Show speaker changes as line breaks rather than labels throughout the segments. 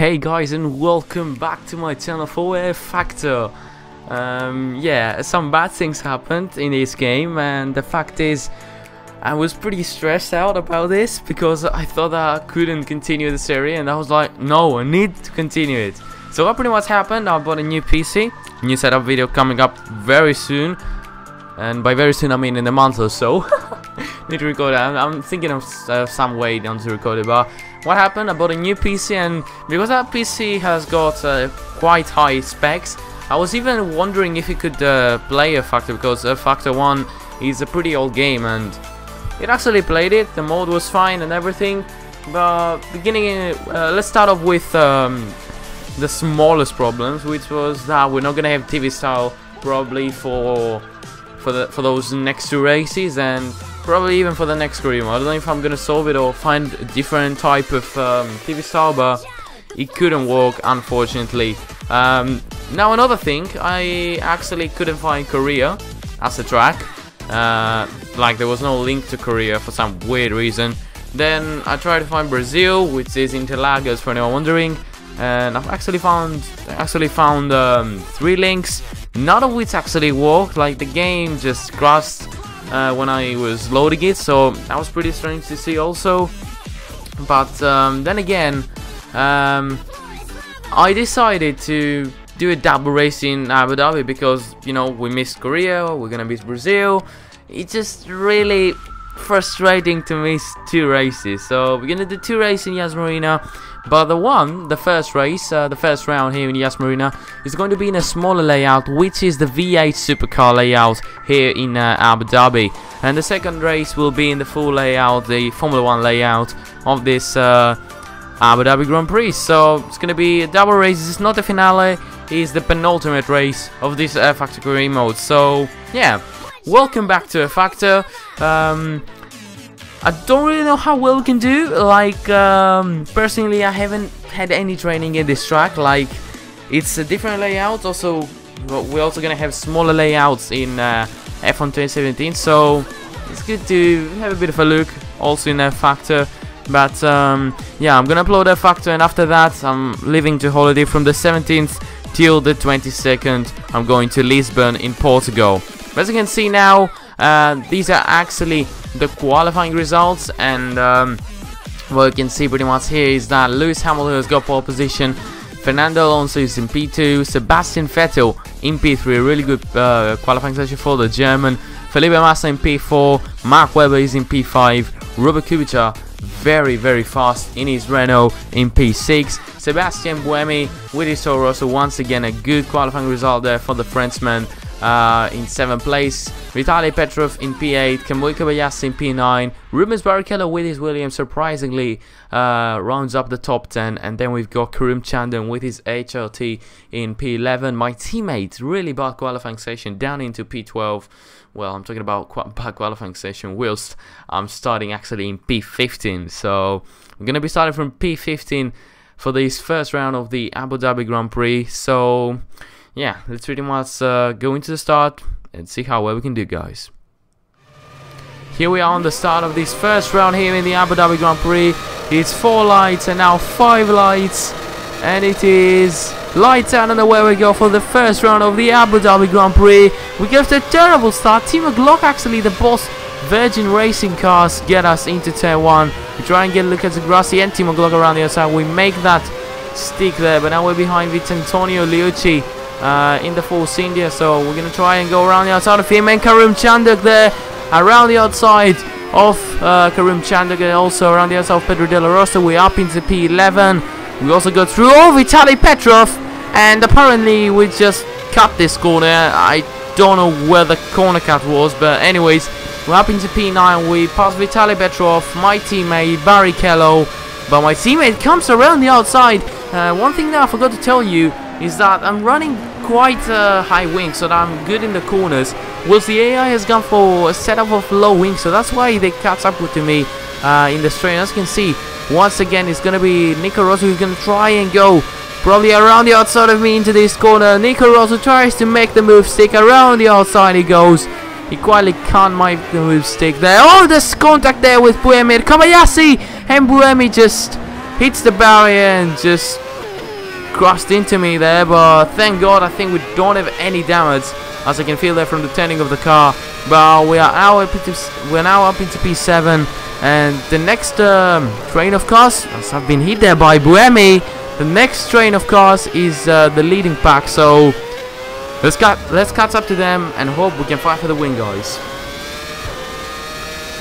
Hey guys, and welcome back to my channel for Factor. Yeah, some bad things happened in this game, and the fact is I was pretty stressed out about this because I thought I couldn't continue the series, and I was like, no, I need to continue it. So what pretty much happened, I bought a new PC, new setup video coming up very soon, and by very soon I mean in a month or so. Need to record it. I'm thinking of some way down to record it, but what happened, I bought a new PC, and because that PC has got quite high specs, I was even wondering if it could play a Factor, because Factor 1 is a pretty old game, and it actually played it. The mode was fine and everything, but let's start off with the smallest problems, which was that we're not gonna have TV style probably for those next two races, and probably even for the next career mode. I don't know if I'm gonna solve it or find a different type of TV style, but it couldn't work, unfortunately. Now another thing, I actually couldn't find Korea as a track. Like there was no link to Korea for some weird reason. Then I tried to find Brazil, which is Interlagos for anyone wondering, and I've actually found 3 links, none of which actually worked. Like the game just crashed when I was loading it, so that was pretty strange to see also. But then again, I decided to do a double race in Abu Dhabi because, you know, we missed Korea, we're gonna miss Brazil. It's just really frustrating to miss 2 races, so we're gonna do 2 races in Yas Marina. But the first race, the first round here in Yas Marina is going to be in a smaller layout, which is the V8 supercar layout here in Abu Dhabi. And the second race will be in the full layout, the Formula 1 layout of this Abu Dhabi Grand Prix. So it's going to be a double race. It's not the finale, it's the penultimate race of this Factor career mode. So yeah, welcome back to Factor. I don't really know how well we can do. Like, personally, I haven't had any training in this track. Like, it's a different layout. Also, we're also gonna have smaller layouts in F1 2017. So it's good to have a bit of a look also in Factor. But yeah, I'm gonna upload a Factor, and after that, I'm leaving to holiday from the 17th till the 22nd. I'm going to Lisbon in Portugal. As you can see now, these are actually the qualifying results, and what you can see pretty much here is that Lewis Hamilton has got pole position, Fernando Alonso is in P2, Sebastian Vettel in P3, really good qualifying session for the German, Felipe Massa in P4, Mark Webber is in P5, Robert Kubica very fast in his Renault in P6, Sebastian Buemi with his Toro Rosso, once again a good qualifying result there for the Frenchman. In 7th place, Vitaly Petrov in P8, Kamui Kobayashi in P9, Rubens Barrichello with his Williams surprisingly rounds up the top 10, and then we've got Karim Chandan with his HRT in P11. My teammate, really bad qualifying session, down into P12. Well, I'm talking about bad qualifying session whilst I'm starting actually in P15. So we're going to be starting from P15 for this first round of the Abu Dhabi Grand Prix. So yeah, let's pretty much go into the start and see how well we can do, guys. Here we are on the start of this first round here in the Abu Dhabi Grand Prix. It's 4 lights and now 5 lights, and it is lights out, and away we go for the first round of the Abu Dhabi Grand Prix. We get a terrible start. Timo Glock, actually the boss Virgin Racing cars, get us into turn 1. We try and get a look at the grassy and Timo Glock around the outside. We make that stick there, but now we're behind with Antonio Liucci in the Force India, so we're gonna try and go around the outside of him, and Karim Chandak there around the outside of Karim Chandak, and also around the outside of Pedro de la Rosa. We're up into P11. We also go through Vitaly Petrov, and apparently we just cut this corner. I don't know where the corner cut was, but anyways, we're up into P9. We pass Vitaly Petrov, my teammate Barrichello, but my teammate comes around the outside. One thing that I forgot to tell you is that I'm running quite high wing, so that I'm good in the corners, whilst the AI has gone for a setup of low wing, so that's why they catch up with me in the straight. As you can see, once again it's gonna be Nico Rossi who's gonna try and go probably around the outside of me into this corner. Nico Rossi tries to make the move stick, around the outside he goes. He quietly can't make the move stick there. Oh, there's contact there with Buemi. Kobayashi, and Buemi just hits the barrier and just
crashed into me there, but thank God I think we don't have any damage, as I can feel that from the turning of the car. But we are now up into P7, and the next train of cars, as I've been hit there by Buemi, the next train of cars is the leading pack. So let's catch up to them and hope we can fight for the win, guys.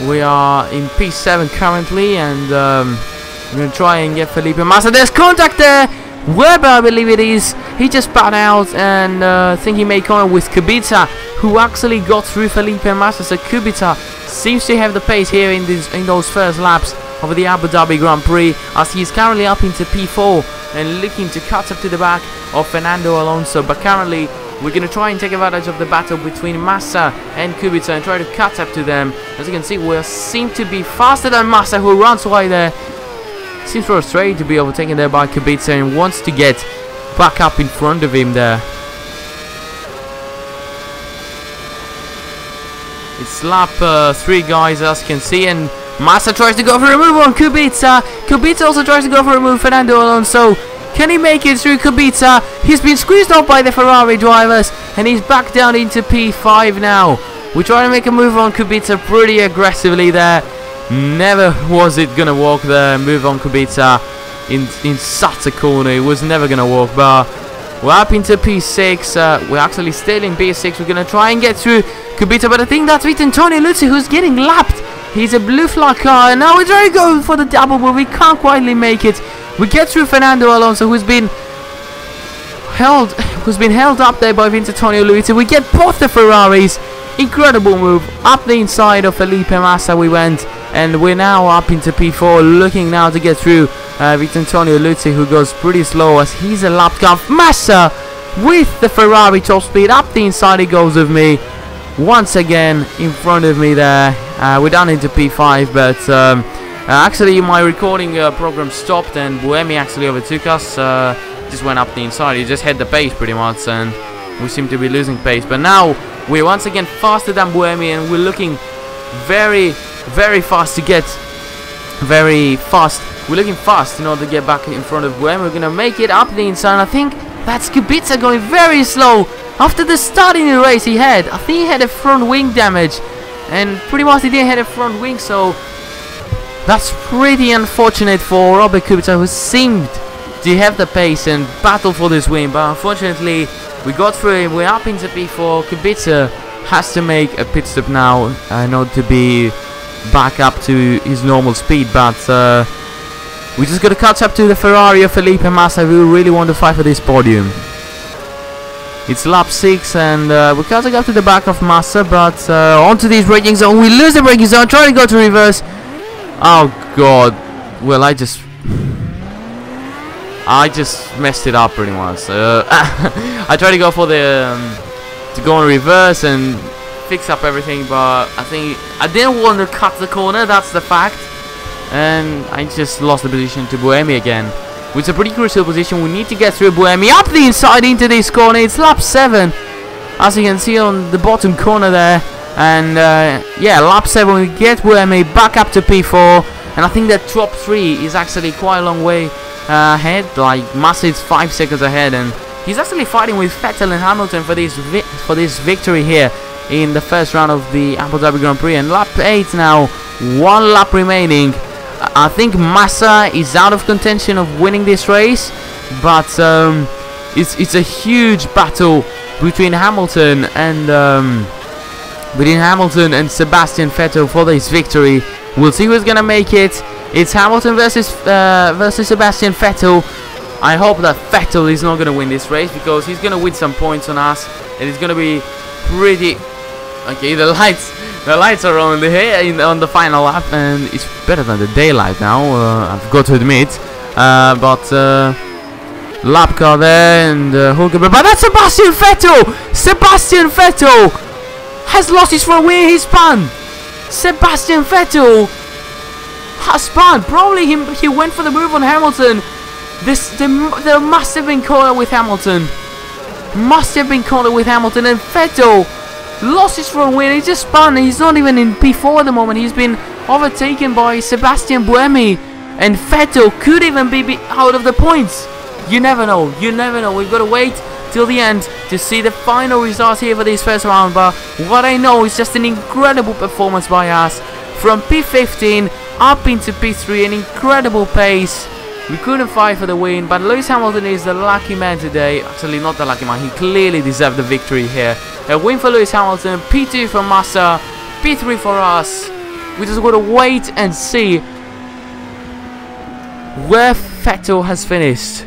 We are in P7 currently, and we're going to try and get Felipe Massa. There's contact there! Weber, I believe it is. He just spat out, and I think he made corner with Kubica, who actually got through Felipe Massa. So Kubica seems to have the pace here in those first laps of the Abu Dhabi Grand Prix, as he is currently up into P4 and looking to catch up to the back of Fernando Alonso. But currently we're going to try and take advantage of the battle between Massa and Kubica and try to catch up to them. As you can see, we seem to be faster than Massa, who runs wide there. Seems frustrated to be overtaken there by Kubica and wants to get back up in front of him there. It's lap 3, guys, as you can see, and Massa tries to go for a move on Kubica. Kubica also tries to go for a move Fernando Alonso. Can he make it through Kubica? He's been squeezed off by the Ferrari drivers, and he's back down into P5 now. We try to make a move on Kubica pretty aggressively there. Never was it gonna work there. Move on Kubica in such a corner. It was never gonna work. But we're up into P6. We're actually still in P6. We're gonna try and get through Kubica, but I think that's Antonio Luzzi who's getting lapped. He's a blue flag car, and now we're trying to go for the double, but we can't quite make it. We get through Fernando Alonso, who's been held up there by Antonio Luzzi. We get both the Ferraris. Incredible move up the inside of Felipe Massa. We went, and we're now up into P4, looking now to get through Antonio Luzzi, who goes pretty slow as he's a lap car. Massa with the Ferrari top speed up the inside. He goes with me once again in front of me there. We're down into P5, but actually my recording program stopped, and Buemi actually overtook us. Just went up the inside. He just had the pace pretty much, and we seem to be losing pace. But now we're once again faster than Buemi, and we're looking very fast to get we're looking fast in order to get back in front of Buemi. We're gonna make it up the inside. I think that's Kubica going very slow. After the starting the race he had, I think he had a front wing damage, and pretty much he didn't have a front wing, so that's pretty unfortunate for Robert Kubica, who seemed to have the pace and battle for this win. But unfortunately we got through it. We're up into P4. Kubica has to make a pit stop now in order to be back up to his normal speed, but we just got to catch up to the Ferrari of Felipe Massa, who really want to fight for this podium. It's lap 6, and we're catching up to the back of Massa, but onto this braking zone. We lose the braking zone, trying to go to reverse. Oh god, well, I just messed it up pretty much. I tried to go for the to go in reverse and fix up everything, but I think I didn't want to cut the corner, that's the fact, and I just lost the position to Buemi again, which is a pretty crucial position. We need to get through Buemi up the inside into this corner. It's lap 7, as you can see on the bottom corner there, and yeah, lap 7 we get Buemi back up to P4, and I think that top 3 is actually quite a long way ahead. Like Massa is 5 seconds ahead, and he's actually fighting with Vettel and Hamilton for this victory here in the first round of the Abu Dhabi Grand Prix. And lap 8 now, 1 lap remaining. I think Massa is out of contention of winning this race, but it's a huge battle between Hamilton and Sebastian Vettel for this victory. We'll see who's gonna make it. It's Hamilton versus Sebastian Vettel. I hope that Vettel is not gonna win this race, because he's gonna win some points on us, and it's gonna be pretty. Okay, the lights are on here on the final lap, and it's better than the daylight now. I've got to admit, but lap car there, and Hulkenberg. But that's Sebastian Vettel. Sebastian Vettel has lost his front wing. He spun. Sebastian Vettel has spun. Probably he went for the move on Hamilton. There must have been corner with Hamilton. Must have been corner with Hamilton, and Vettel lost his front wing. He just spun. He's not even in P4 at the moment. He's been overtaken by Sebastian Buemi, and Vettel could even be out of the points. you never know. You never know. We've got to wait till the end to see the final results here for this first round. But what I know is just an incredible performance by us. From P15 up into P3, an incredible pace. We couldn't fight for the win, but Lewis Hamilton is the lucky man today. Actually, not the lucky man. He clearly deserved the victory here. A win for Lewis Hamilton, P2 for Massa, P3 for us. We just got to wait and see where Vettel has finished.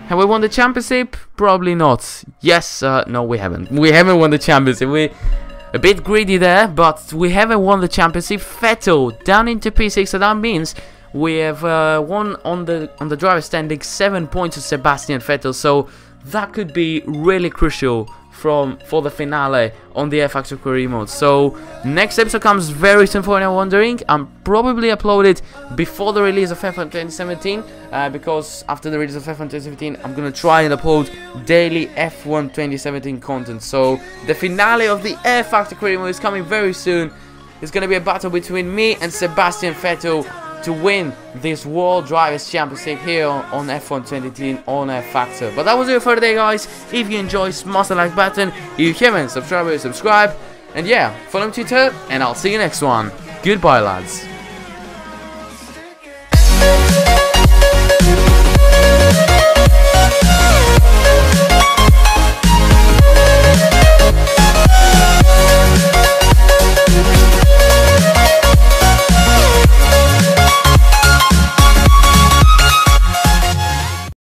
Have we won the championship? Probably not. Yes, no, we haven't. We haven't won the championship. We're a bit greedy there, but we haven't won the championship. Vettel down into P6, so that means we have won on the driver standing 7 points to Sebastian Vettel. So that could be really crucial for the finale on the F Factor Career Mode. So next episode comes very soon for anyone wondering. I'm probably uploaded before the release of F1 2017 because after the release of F1 2017 I'm gonna try and upload daily F1 2017 content. So the finale of the F Factor Career Mode is coming very soon. It's gonna be a battle between me and Sebastian Vettel to win this World Drivers' Championship here on F1 2018 on F Factor. But that was it for today, guys. If you enjoyed, smash the like button. If you haven't subscribed, subscribe. And yeah, follow me on Twitter, and I'll see you next one. Goodbye, lads.